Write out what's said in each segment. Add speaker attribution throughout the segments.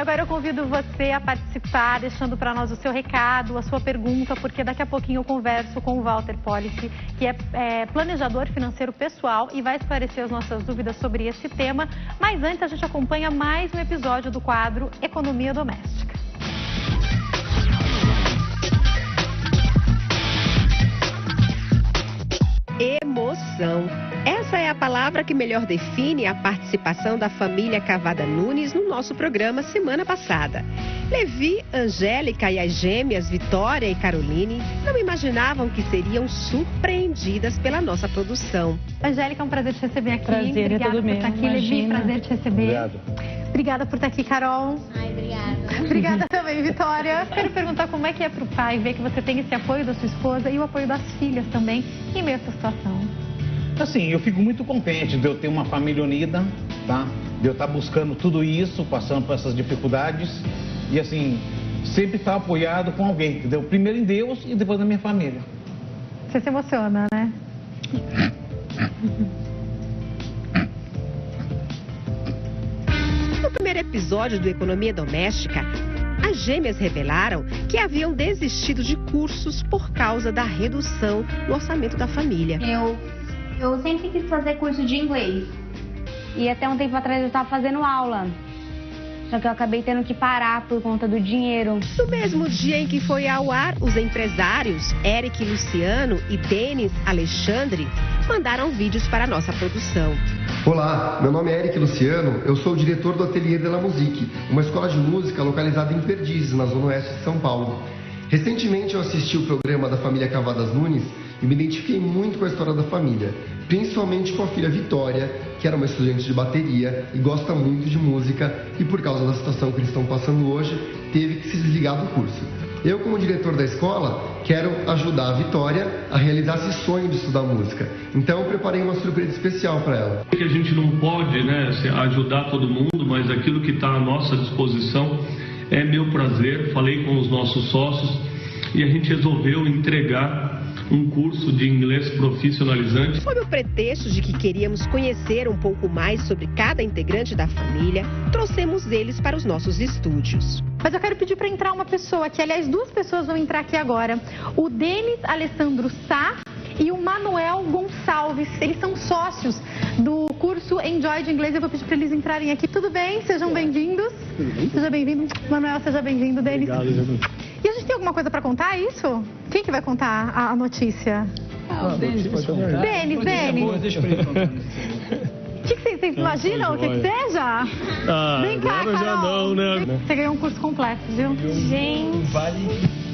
Speaker 1: agora eu convido você a participar, deixando para nós o seu recado, a sua pergunta, porque daqui a pouquinho eu converso com o Walter Policy, que é planejador financeiro pessoal e vai esclarecer as nossas dúvidas sobre esse tema. Mas antes a gente acompanha mais um episódio do quadro Economia Doméstica.
Speaker 2: Emoção. Essa é a palavra que melhor define a participação da família Cavada Nunes no nosso programa semana passada. Levi, Angélica e as gêmeas Vitória e Caroline não imaginavam que seriam surpreendidas pela nossa produção.
Speaker 1: Angélica, é um prazer te receber aqui.
Speaker 3: Prazer,
Speaker 1: obrigada
Speaker 3: é tudo
Speaker 1: por estar aqui. Levi, prazer te receber.
Speaker 4: Obrigado.
Speaker 1: Obrigada por estar aqui, Carol.
Speaker 5: Ai, obrigada.
Speaker 1: Obrigada também, Vitória. Quero perguntar como é que é para o pai ver que você tem esse apoio da sua esposa e o apoio das filhas também em meio a essa situação.
Speaker 4: Assim, eu fico muito contente de eu ter uma família unida, tá? De eu estar buscando tudo isso, passando por essas dificuldades e, assim, sempre estar apoiado com alguém, entendeu? Primeiro em Deus e depois na minha família.
Speaker 1: Você se emociona, né?
Speaker 2: No primeiro episódio do Economia Doméstica, as gêmeas revelaram que haviam desistido de cursos por causa da redução no orçamento da família.
Speaker 5: Eu sempre quis fazer curso de inglês. E até um tempo atrás eu estava fazendo aula. Só que eu acabei tendo que parar por conta do dinheiro.
Speaker 2: No mesmo dia em que foi ao ar, os empresários Eric Luciano e Denis Alexandre mandaram vídeos para a nossa produção.
Speaker 6: Olá, meu nome é Eric Luciano, eu sou o diretor do Ateliê de la Musique, uma escola de música localizada em Perdizes, na zona oeste de São Paulo. Recentemente eu assisti o programa da família Cavadas Nunes e me identifiquei muito com a história da família, principalmente com a filha Vitória, que era uma estudante de bateria e gosta muito de música e por causa da situação que eles estão passando hoje, teve que se desligar do curso. Eu, como diretor da escola, quero ajudar a Vitória a realizar esse sonho de estudar música. Então eu preparei uma surpresa especial para ela.
Speaker 7: A gente não pode, ajudar todo mundo, mas aquilo que está à nossa disposição é meu prazer. Falei com os nossos sócios e a gente resolveu entregar um curso de inglês profissionalizante.
Speaker 2: Sob o pretexto de que queríamos conhecer um pouco mais sobre cada integrante da família, trouxemos eles para os nossos estúdios.
Speaker 1: Mas eu quero pedir para entrar uma pessoa aqui, aliás, duas pessoas vão entrar aqui agora. O Denis Alessandro Sá e o Manuel Gonçalves. Eles são sócios do curso Enjoy de Inglês. Eu vou pedir para eles entrarem aqui. Tudo bem? Sejam bem-vindos. Seja bem-vindo. Manuel, seja bem-vindo. Denis.
Speaker 4: Obrigado, Jesus.
Speaker 1: E a gente tem alguma coisa para contar, é isso? Quem que vai contar a notícia?
Speaker 3: Denis.
Speaker 1: Denis.
Speaker 3: Deixa pra ele contar.
Speaker 1: O que vocês imaginam? O que seja? Vem cá,
Speaker 3: agora
Speaker 1: Carol.
Speaker 3: já não, né?
Speaker 1: Você ganhou um curso completo, viu?
Speaker 5: Gente,
Speaker 3: Vale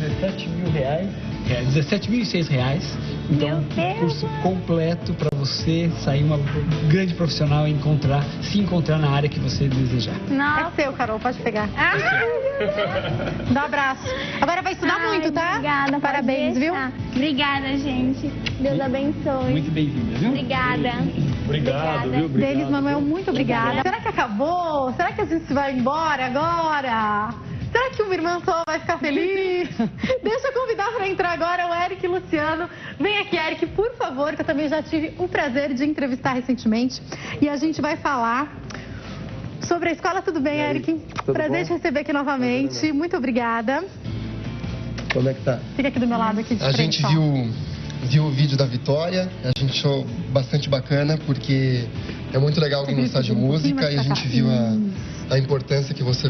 Speaker 3: R$17.000. R$17.006. Então, um curso completo para você sair uma grande profissional e se encontrar na área que você desejar.
Speaker 1: É seu, Carol, pode pegar. Dá um abraço. Agora vai estudar muito, tá?
Speaker 5: Obrigada,
Speaker 1: Parabéns, viu?
Speaker 5: Obrigada, gente. Deus abençoe.
Speaker 3: Muito bem-vinda, viu?
Speaker 5: Obrigada.
Speaker 4: Obrigado, viu? Obrigado.
Speaker 1: Denis, Manuel, muito obrigada. Será que acabou? Será que a gente vai embora agora? Será que uma irmã só vai ficar feliz? Deixa eu convidar para entrar agora o Eric Luciano. Vem aqui, Eric, por favor, que eu também já tive o prazer de entrevistar recentemente. E a gente vai falar sobre a escola. Tudo bem, Eric? Prazer te receber aqui novamente. Muito obrigada.
Speaker 6: Como é que tá?
Speaker 1: Fica aqui do meu lado aqui de
Speaker 6: A
Speaker 1: frente,
Speaker 6: gente
Speaker 1: ó.
Speaker 6: viu o vídeo da Vitória, a gente achou bastante bacana porque é muito legal alguém gostar de música e a gente viu a importância que você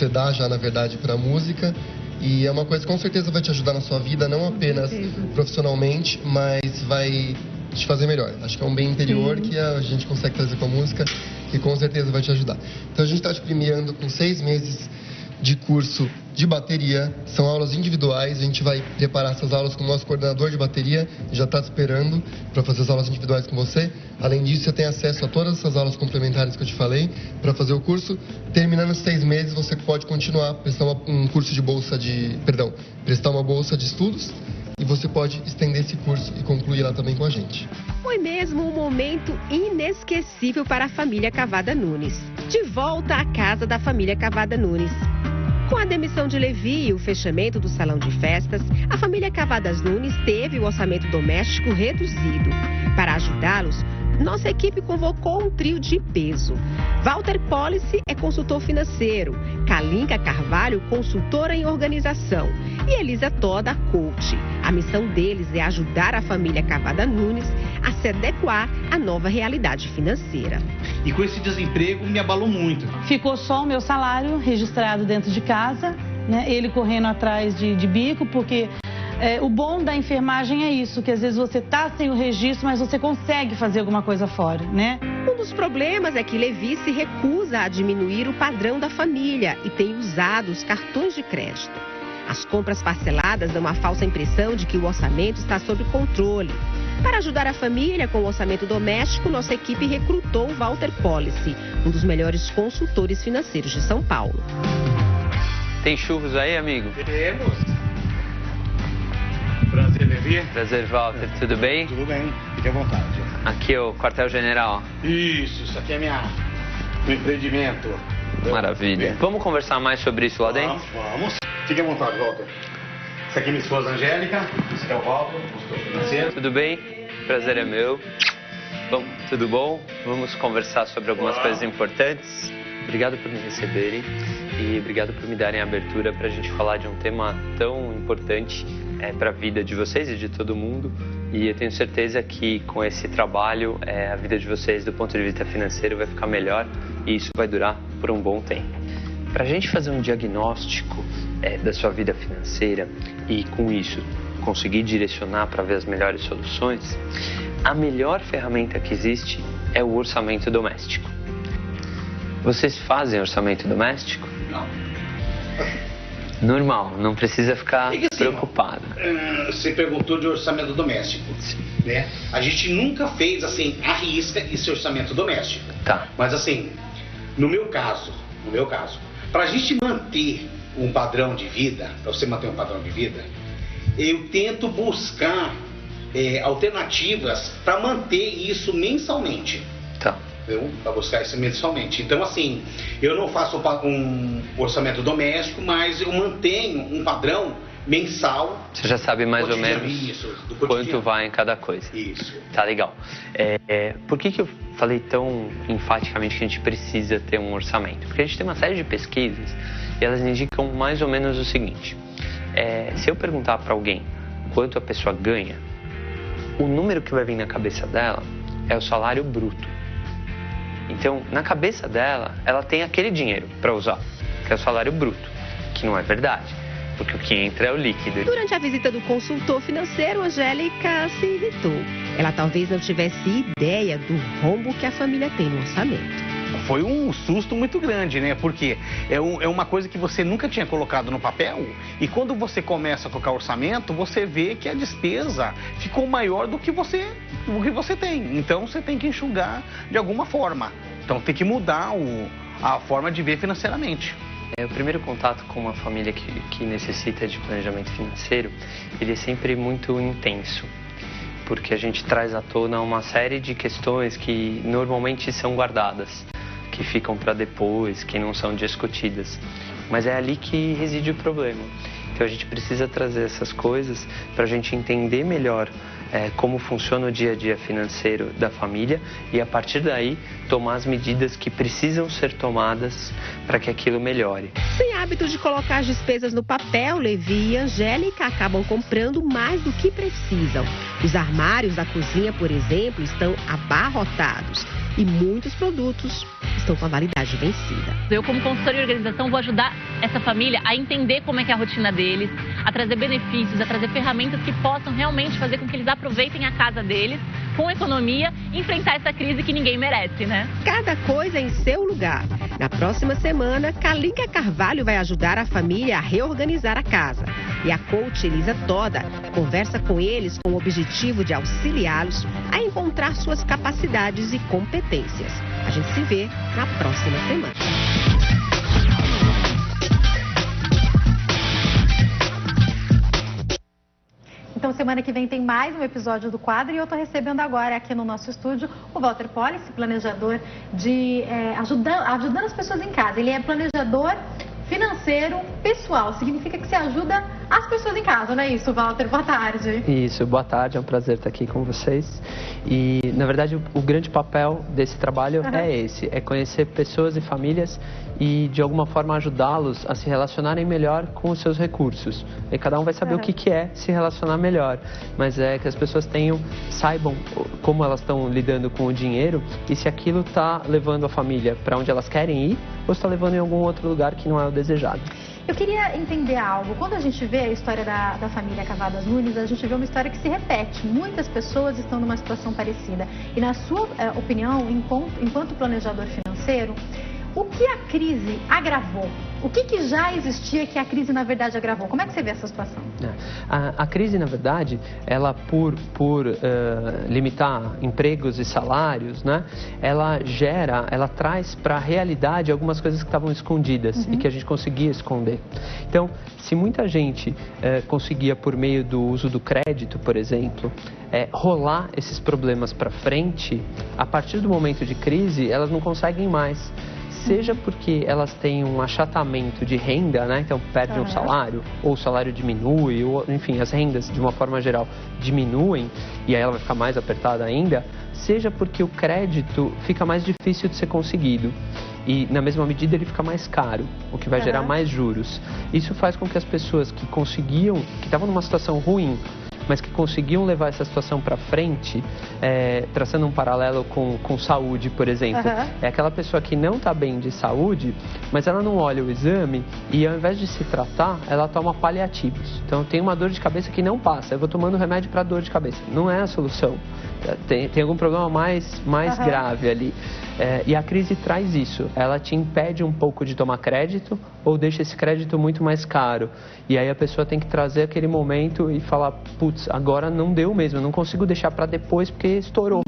Speaker 6: dá já na verdade para a música e é uma coisa que com certeza vai te ajudar na sua vida, não apenas profissionalmente, mas vai te fazer melhor. Acho que é um bem interior que a gente consegue trazer com a música e com certeza vai te ajudar. Então a gente está te premiando com 6 meses de curso de bateria, são aulas individuais, a gente vai preparar essas aulas com o nosso coordenador de bateria, já está te esperando para fazer as aulas individuais com você. Além disso, você tem acesso a todas essas aulas complementares que eu te falei para fazer o curso. Terminando os 6 meses, você pode continuar, prestar uma bolsa de estudos e você pode estender esse curso e concluir lá também com a gente.
Speaker 2: Foi mesmo um momento inesquecível para a família Cavada Nunes. De volta à casa da família Cavada Nunes. Com a demissão de Levi e o fechamento do salão de festas, a família Cavadas Nunes teve o orçamento doméstico reduzido. Para ajudá-los, nossa equipe convocou um trio de peso. Walter Policy é consultor financeiro, Kalinka Carvalho, consultora em organização e Elisa Toda, coach. A missão deles é ajudar a família Cavada Nunes a se adequar à nova realidade financeira.
Speaker 4: E com esse desemprego me abalou muito.
Speaker 8: Ficou só o meu salário registrado dentro de casa, né? Ele correndo atrás de bico, porque o bom da enfermagem é isso, que às vezes você tá sem o registro, mas você consegue fazer alguma coisa fora, né?
Speaker 2: Um dos problemas é que Levi se recusa a diminuir o padrão da família e tem usado os cartões de crédito. As compras parceladas dão uma falsa impressão de que o orçamento está sob controle. Para ajudar a família com o orçamento doméstico, nossa equipe recrutou o Walter Policy, um dos melhores consultores financeiros de São Paulo.
Speaker 9: Tem churros aí, amigo?
Speaker 4: Temos. Prazer, Levi.
Speaker 9: Prazer, Walter. Tudo bem?
Speaker 4: Tudo bem. Fique à vontade.
Speaker 9: Aqui é o quartel-general.
Speaker 4: Isso aqui é meu empreendimento.
Speaker 9: Maravilha. Vamos conversar mais sobre isso lá dentro?
Speaker 4: Vamos. Fique à vontade, Walter. Essa aqui é minha esposa Angélica. Esse aqui é o Walter, consultor financeiro.
Speaker 9: Tudo bem? Prazer é meu. Bom, tudo bom? Vamos conversar sobre algumas coisas importantes. Obrigado por me receberem e obrigado por me darem a abertura para a gente falar de um tema tão importante para a vida de vocês e de todo mundo. E eu tenho certeza que com esse trabalho a vida de vocês do ponto de vista financeiro vai ficar melhor e isso vai durar por um bom tempo. Para a gente fazer um diagnóstico da sua vida financeira e com isso conseguir direcionar para ver as melhores soluções, a melhor ferramenta que existe é o orçamento doméstico. Vocês fazem orçamento doméstico?
Speaker 4: Não.
Speaker 9: Normal, não precisa ficar preocupado.
Speaker 4: Você perguntou de orçamento doméstico, né? A gente nunca fez, assim, à risca esse orçamento doméstico.
Speaker 9: Tá.
Speaker 4: Mas, assim, no meu caso, para a gente manter um padrão de vida, para você manter um padrão de vida, eu tento buscar alternativas para manter isso mensalmente.
Speaker 9: Tá.
Speaker 4: Para buscar isso mensalmente. Então, assim, eu não faço um orçamento doméstico, mas eu mantenho um padrão mensal.
Speaker 9: Você já sabe mais ou menos quanto vai em cada coisa.
Speaker 4: Isso.
Speaker 9: Tá legal. Por que eu falei tão enfaticamente que a gente precisa ter um orçamento? Porque a gente tem uma série de pesquisas e elas indicam mais ou menos o seguinte. Se eu perguntar para alguém quanto a pessoa ganha, o número que vai vir na cabeça dela é o salário bruto. Então, na cabeça dela, ela tem aquele dinheiro para usar, que é o salário bruto, que não é verdade, porque o que entra é o líquido.
Speaker 2: Durante a visita do consultor financeiro, Angélica se irritou. Ela talvez não tivesse ideia do rombo que a família tem no orçamento.
Speaker 4: Foi um susto muito grande, né? Porque é uma coisa que você nunca tinha colocado no papel e quando você começa a tocar orçamento, você vê que a despesa ficou maior do que você tem. Então, você tem que enxugar de alguma forma. Então, tem que mudar a forma de ver financeiramente.
Speaker 9: O primeiro contato com uma família que necessita de planejamento financeiro, ele é sempre muito intenso. Porque a gente traz à tona uma série de questões que normalmente são guardadas, que ficam para depois, que não são discutidas. Mas é ali que reside o problema. Então a gente precisa trazer essas coisas para a gente entender melhor como funciona o dia a dia financeiro da família e a partir daí tomar as medidas que precisam ser tomadas para que aquilo melhore.
Speaker 2: Sem hábito de colocar as despesas no papel, Levi e Angélica acabam comprando mais do que precisam. Os armários da cozinha, por exemplo, estão abarrotados e muitos produtos estão com a validade vencida.
Speaker 10: Eu, como consultora de organização, vou ajudar essa família a entender como é que é a rotina deles, a trazer benefícios, a trazer ferramentas que possam realmente fazer com que eles aproveitem a casa deles com economia e enfrentar essa crise que ninguém merece, né?
Speaker 2: Cada coisa em seu lugar. Na próxima semana, Kalinka Carvalho vai ajudar a família a reorganizar a casa. E a coach Elisa Toda conversa com eles com o objetivo de auxiliá-los a encontrar suas capacidades e competências. A gente se vê na próxima semana.
Speaker 1: Então, semana que vem tem mais um episódio do quadro e eu estou recebendo agora aqui no nosso estúdio o Walter Policy, planejador ajudando as pessoas em casa. Ele é planejador financeiro pessoal. Significa que você ajuda as pessoas em casa, não é isso, Walter? Boa tarde.
Speaker 9: Isso, boa tarde, é um prazer estar aqui com vocês. E, na verdade, o grande papel desse trabalho é esse, é conhecer pessoas e famílias e, de alguma forma, ajudá-los a se relacionarem melhor com os seus recursos. E cada um vai saber o que é se relacionar melhor, mas é que as pessoas saibam como elas estão lidando com o dinheiro e se aquilo está levando a família para onde elas querem ir ou está levando em algum outro lugar que não é o desejado.
Speaker 1: Eu queria entender algo. Quando a gente vê a história da família Cavadas Nunes, a gente vê uma história que se repete. Muitas pessoas estão numa situação parecida. E na sua opinião, enquanto planejador financeiro, o que a crise agravou? O que já existia que a crise, na verdade, agravou? Como é que você vê essa situação?
Speaker 9: A crise, na verdade, ela por limitar empregos e salários, né, ela traz para a realidade algumas coisas que estavam escondidas e que a gente conseguia esconder. Então, se muita gente conseguia, por meio do uso do crédito, por exemplo, rolar esses problemas para frente, a partir do momento de crise, elas não conseguem mais. Seja porque elas têm um achatamento de renda, né? Então perdem um salário, ou o salário diminui, ou enfim, as rendas de uma forma geral diminuem e aí ela vai ficar mais apertada ainda, seja porque o crédito fica mais difícil de ser conseguido e na mesma medida ele fica mais caro, o que vai gerar mais juros. Isso faz com que as pessoas que estavam numa situação ruim, mas que conseguiam levar essa situação para frente, traçando um paralelo com saúde, por exemplo. É aquela pessoa que não está bem de saúde, mas ela não olha o exame e ao invés de se tratar, ela toma paliativos. Então tem uma dor de cabeça que não passa, eu vou tomando remédio para dor de cabeça. Não é a solução. Tem algum problema mais grave ali. E a crise traz isso. Ela te impede um pouco de tomar crédito ou deixa esse crédito muito mais caro. E aí a pessoa tem que trazer aquele momento e falar, putz, agora não deu mesmo, eu não consigo deixar para depois porque estourou.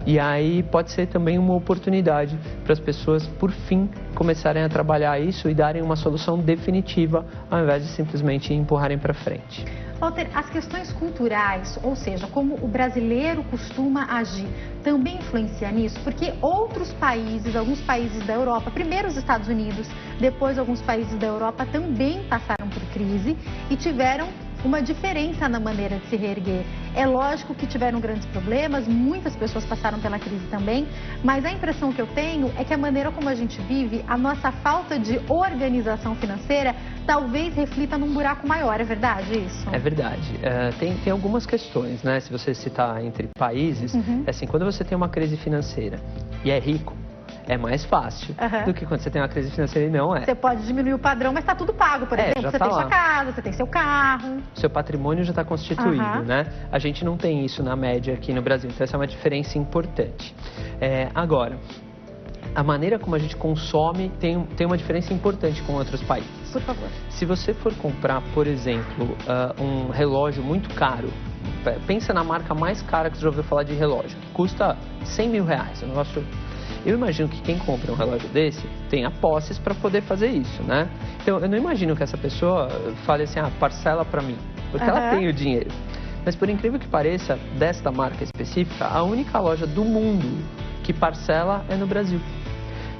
Speaker 9: E aí pode ser também uma oportunidade para as pessoas, por fim, começarem a trabalhar isso e darem uma solução definitiva ao invés de simplesmente empurrarem para frente.
Speaker 1: Walter, as questões culturais, ou seja, como o brasileiro costuma agir, também influencia nisso? Porque outros países, alguns países da Europa, primeiro os Estados Unidos, depois alguns países da Europa também passaram por crise e tiveram uma diferença na maneira de se reerguer. É lógico que tiveram grandes problemas, muitas pessoas passaram pela crise também, mas a impressão que eu tenho é que a maneira como a gente vive, a nossa falta de organização financeira, talvez reflita num buraco maior, é verdade isso?
Speaker 9: É verdade. Tem algumas questões, né? Se você citar entre países, assim, quando você tem uma crise financeira e é rico, é mais fácil do que quando você tem uma crise financeira e não é.
Speaker 1: Você pode diminuir o padrão, mas está tudo pago, por exemplo. Você tem sua casa, você tem seu carro.
Speaker 9: Seu patrimônio já está constituído, né? A gente não tem isso na média aqui no Brasil, então essa é uma diferença importante. Agora, a maneira como a gente consome tem uma diferença importante com outros países.
Speaker 1: Por favor.
Speaker 9: Se você for comprar, por exemplo, um relógio muito caro, pensa na marca mais cara que você já ouviu falar de relógio, que custa 100 mil reais, um negócio... Eu imagino que quem compra um relógio desse tenha posses para poder fazer isso, né? Então, eu não imagino que essa pessoa fale assim, parcela para mim, porque ela tem o dinheiro. Mas, por incrível que pareça, desta marca específica, a única loja do mundo que parcela é no Brasil.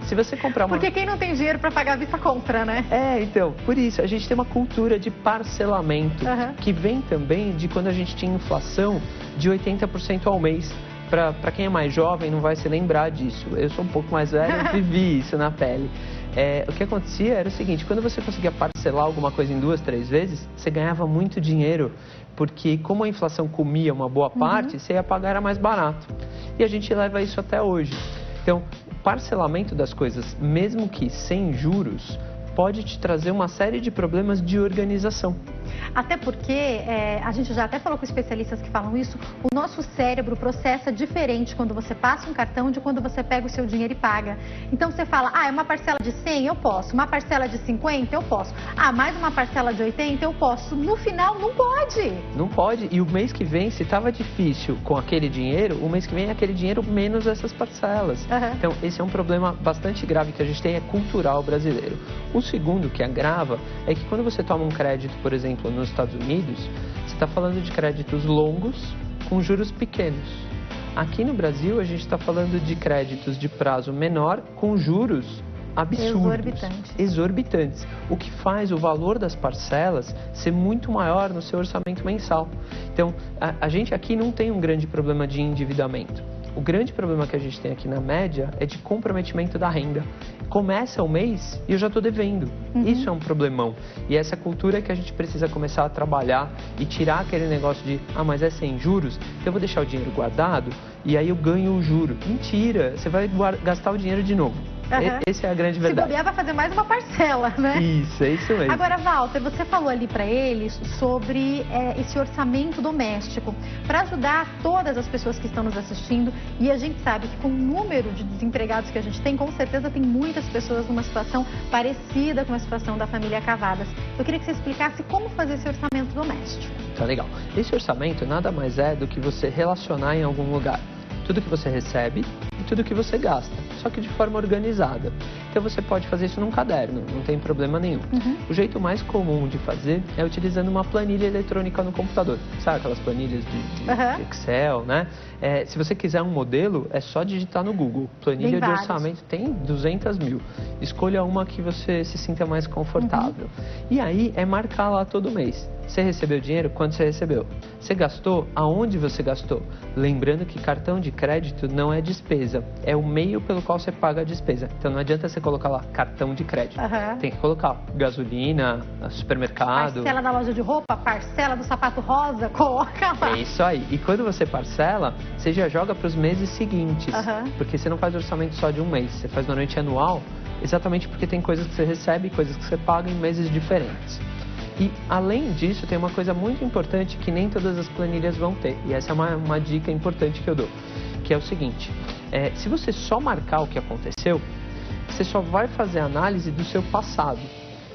Speaker 9: Se você comprar uma...
Speaker 1: Porque quem não tem dinheiro para pagar a vista compra, né?
Speaker 9: Então, por isso, a gente tem uma cultura de parcelamento que vem também de quando a gente tinha inflação de 80% ao mês. Para quem é mais jovem não vai se lembrar disso. Eu sou um pouco mais velho, eu vivi isso na pele. O que acontecia era o seguinte, quando você conseguia parcelar alguma coisa em 2, 3 vezes, você ganhava muito dinheiro, porque como a inflação comia uma boa parte, você ia pagar, era mais barato. E a gente leva isso até hoje. Então, o parcelamento das coisas, mesmo que sem juros, pode te trazer uma série de problemas de organização.
Speaker 1: Até porque, a gente já até falou com especialistas que falam isso, o nosso cérebro processa diferente quando você passa um cartão de quando você pega o seu dinheiro e paga. Então você fala, é uma parcela de 100, eu posso. Uma parcela de 50, eu posso. Mais uma parcela de 80, eu posso. No final, não pode.
Speaker 9: Não pode. E o mês que vem, se estava difícil com aquele dinheiro, o mês que vem é aquele dinheiro menos essas parcelas. Então, esse é um problema bastante grave que a gente tem, é cultural brasileiro. O segundo que agrava é que quando você toma um crédito, por exemplo, nos Estados Unidos, você está falando de créditos longos com juros pequenos. Aqui no Brasil, a gente está falando de créditos de prazo menor com juros absurdos. Exorbitantes. O que faz o valor das parcelas ser muito maior no seu orçamento mensal. Então, a gente aqui não tem um grande problema de endividamento. O grande problema que a gente tem aqui na média é de comprometimento da renda. Começa o mês e eu já estou devendo. Isso é um problemão. E essa cultura que a gente precisa começar a trabalhar e tirar aquele negócio de, mas é sem juros, então eu vou deixar o dinheiro guardado e aí eu ganho o juro. Mentira, você vai gastar o dinheiro de novo. Essa é a grande verdade.
Speaker 1: Se bobear, vai fazer mais uma parcela, né?
Speaker 9: Isso, é isso mesmo.
Speaker 1: Agora, Walter, você falou ali para eles sobre esse orçamento doméstico, para ajudar todas as pessoas que estão nos assistindo, e a gente sabe que com o número de desempregados que a gente tem, com certeza tem muitas pessoas numa situação parecida com a situação da família Cavadas. Eu queria que você explicasse como fazer esse orçamento doméstico.
Speaker 9: Tá legal. Esse orçamento nada mais é do que você relacionar em algum lugar tudo que você recebe e tudo que você gasta, só que de forma organizada. Então você pode fazer isso num caderno, não tem problema nenhum. O jeito mais comum de fazer é utilizando uma planilha eletrônica no computador. Sabe aquelas planilhas de Excel, né? Se você quiser um modelo, é só digitar no Google. Planilha de orçamento tem 200 mil. Escolha uma que você se sinta mais confortável. E aí é marcar lá todo mês. Você recebeu dinheiro? Quando você recebeu? Você gastou? Aonde você gastou? Lembrando que cartão de crédito não é despesa, é o meio pelo qual você paga a despesa. Então não adianta você colocar lá cartão de crédito. Tem que colocar gasolina, supermercado.
Speaker 1: Parcela da loja de roupa, parcela do sapato rosa, coloca lá.
Speaker 9: É isso aí. E quando você parcela, você já joga para os meses seguintes. Porque você não faz orçamento só de um mês, você faz normalmente anual, exatamente porque tem coisas que você recebe e coisas que você paga em meses diferentes. E, além disso, tem uma coisa muito importante que nem todas as planilhas vão ter. E essa é uma dica importante que eu dou. Que é o seguinte, se você só marcar o que aconteceu, você só vai fazer análise do seu passado.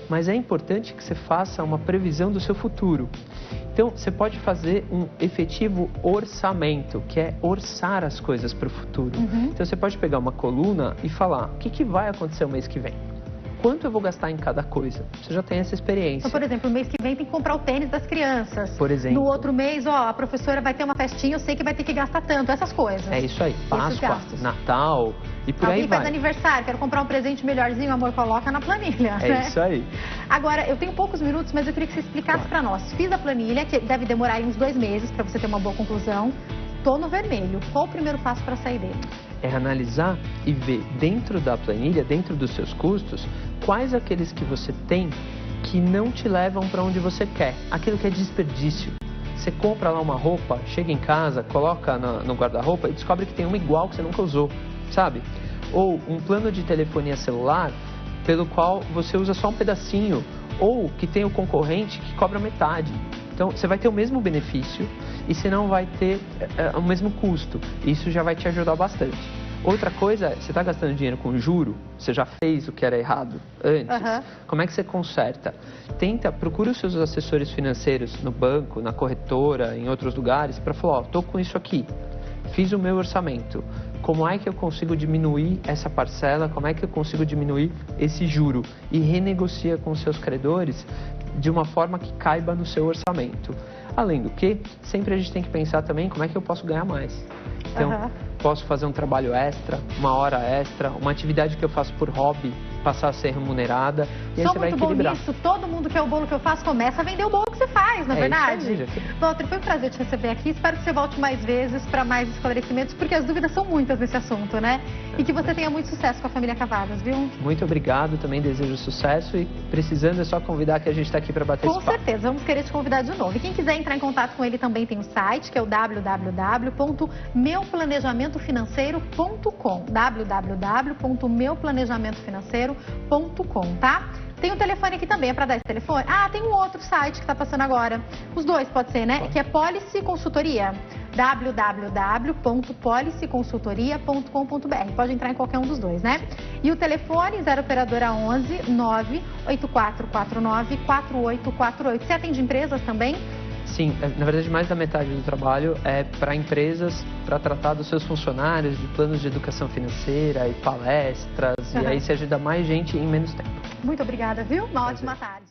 Speaker 9: Mas é importante que você faça uma previsão do seu futuro. Então, você pode fazer um efetivo orçamento, que é orçar as coisas para o futuro. Então, você pode pegar uma coluna e falar, o que vai acontecer o mês que vem? Quanto eu vou gastar em cada coisa? Você já tem essa experiência.
Speaker 1: Então, por exemplo, no mês que vem tem que comprar o tênis das crianças.
Speaker 9: Por exemplo.
Speaker 1: No outro mês, a professora vai ter uma festinha, eu sei que vai ter que gastar tanto, essas coisas.
Speaker 9: É isso aí. Páscoa, Natal e por aí vai.
Speaker 1: Alguém faz aniversário, quero comprar um presente melhorzinho, amor, coloca na planilha.
Speaker 9: É isso aí.
Speaker 1: Agora, eu tenho poucos minutos, mas eu queria que você explicasse para nós. Fiz a planilha, que deve demorar aí uns 2 meses para você ter uma boa conclusão. Tô no vermelho. Qual o primeiro passo para sair dele?
Speaker 9: É analisar e ver dentro da planilha, dentro dos seus custos, quais aqueles que você tem que não te levam para onde você quer. Aquilo que é desperdício. Você compra lá uma roupa, chega em casa, coloca no guarda-roupa e descobre que tem uma igual que você nunca usou, sabe? Ou um plano de telefonia celular pelo qual você usa só um pedacinho, ou que tem o concorrente que cobra metade. Então, você vai ter o mesmo benefício e você não vai ter o mesmo custo. Isso já vai te ajudar bastante. Outra coisa, você está gastando dinheiro com juro? Você já fez o que era errado antes? Como é que você conserta? Procura os seus assessores financeiros no banco, na corretora, em outros lugares, para falar, estou com isso aqui, fiz o meu orçamento. Como é que eu consigo diminuir essa parcela? Como é que eu consigo diminuir esse juro? E renegocia com os seus credores de uma forma que caiba no seu orçamento. Além do que, sempre a gente tem que pensar também como é que eu posso ganhar mais. Então, posso fazer um trabalho extra, uma hora extra, uma atividade que eu faço por hobby, passar a ser remunerada, e aí você vai equilibrar.
Speaker 1: Sou muito bom nisso, todo mundo quer o bolo que eu faço, começa a vender o bolo que você faz, não é verdade? Walter, foi um prazer te receber aqui, espero que você volte mais vezes para mais esclarecimentos, porque as dúvidas são muitas nesse assunto, né? E que você tenha muito sucesso com a família Cavadas, viu?
Speaker 9: Muito obrigado, também desejo sucesso e precisando é só convidar que a gente está aqui para bater esse papo.
Speaker 1: Com certeza, vamos querer te convidar de novo. E quem quiser entrar em contato com ele também tem o site, que é o www.meuplanejamentofinanceiro.com www.meuplanejamentofinanceiro.com, tá? Tem um telefone aqui também, é para dar esse telefone? Tem um outro site que está passando agora. Os dois, pode ser, né? Que é Policy Consultoria. www.policyconsultoria.com.br. Pode entrar em qualquer um dos dois, né? E o telefone 0 operadora 11 98449 4848. Você atende empresas também?
Speaker 9: Sim, na verdade mais da metade do trabalho é para empresas, para tratar dos seus funcionários, de planos de educação financeira e palestras, e aí se ajuda mais gente em menos tempo.
Speaker 1: Muito obrigada, viu? Uma ótima tarde.